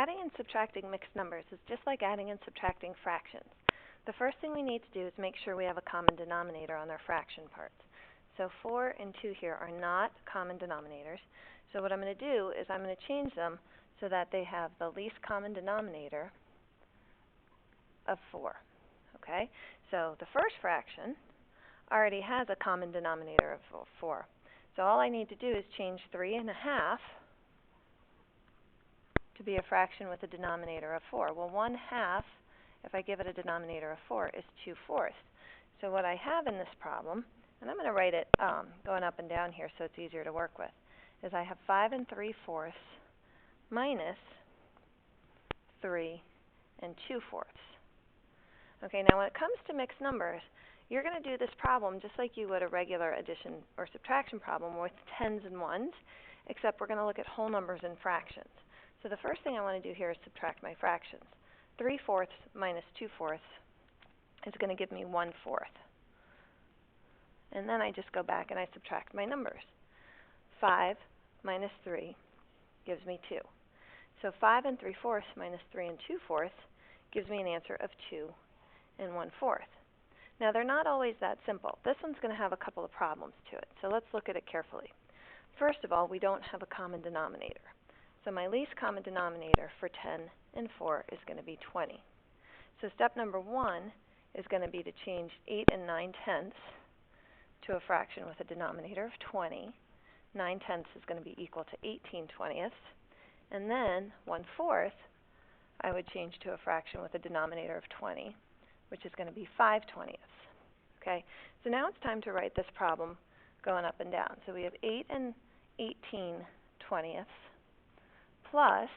adding and subtracting mixed numbers is just like adding and subtracting fractions. The first thing we need to do is make sure we have a common denominator on our fraction parts. So 4 and 2 here are not common denominators. So what I'm going to do is I'm going to change them so that they have the least common denominator of 4. Okay? So the first fraction already has a common denominator of 4. So all I need to do is change 3 1/2 to be a fraction with a denominator of 4. Well, 1/2, if I give it a denominator of 4, is 2/4. So what I have in this problem, and I'm going to write it going up and down here so it's easier to work with, is I have 5 3/4 minus 3 2/4. Okay, now when it comes to mixed numbers, you're going to do this problem just like you would a regular addition or subtraction problem with tens and ones, except we're going to look at whole numbers and fractions. So the first thing I want to do here is subtract my fractions. 3/4 minus 2/4 is going to give me 1/4. And then I just go back and I subtract my numbers. 5 minus 3 gives me 2. So 5 3/4 minus 3 2/4 gives me an answer of 2 1/4. Now they're not always that simple. This one's going to have a couple of problems to it. So let's look at it carefully. First of all, we don't have a common denominator. So my least common denominator for 10 and 4 is going to be 20. So step number 1 is going to be to change 8 9/10 to a fraction with a denominator of 20. 9/10 is going to be equal to 18/20. And then 1/4 I would change to a fraction with a denominator of 20, which is going to be 5/20. Okay, so now it's time to write this problem going up and down. So we have 8 18/20 plus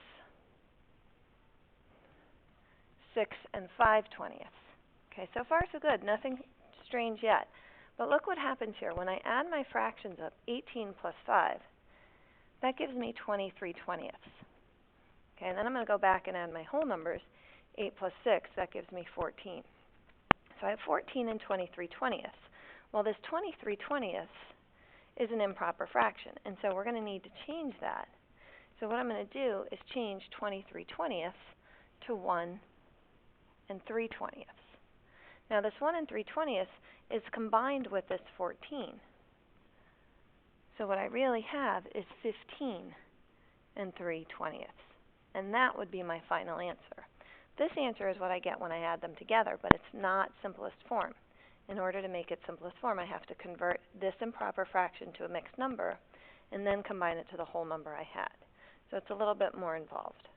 6 5/20. Okay, so far so good. Nothing strange yet. But look what happens here. When I add my fractions up, 18 plus 5, that gives me 23/20. Okay, and then I'm going to go back and add my whole numbers. 8 plus 6, that gives me 14. So I have 14 23/20. Well, this 23/20 is an improper fraction, and so we're going to need to change that. So what I'm going to do is change 23/20 to 1 3/20. Now this 1 3/20 is combined with this 14. So what I really have is 15 3/20. And that would be my final answer. This answer is what I get when I add them together, but it's not simplest form. In order to make it simplest form, I have to convert this improper fraction to a mixed number and then combine it to the whole number I had. So it's a little bit more involved.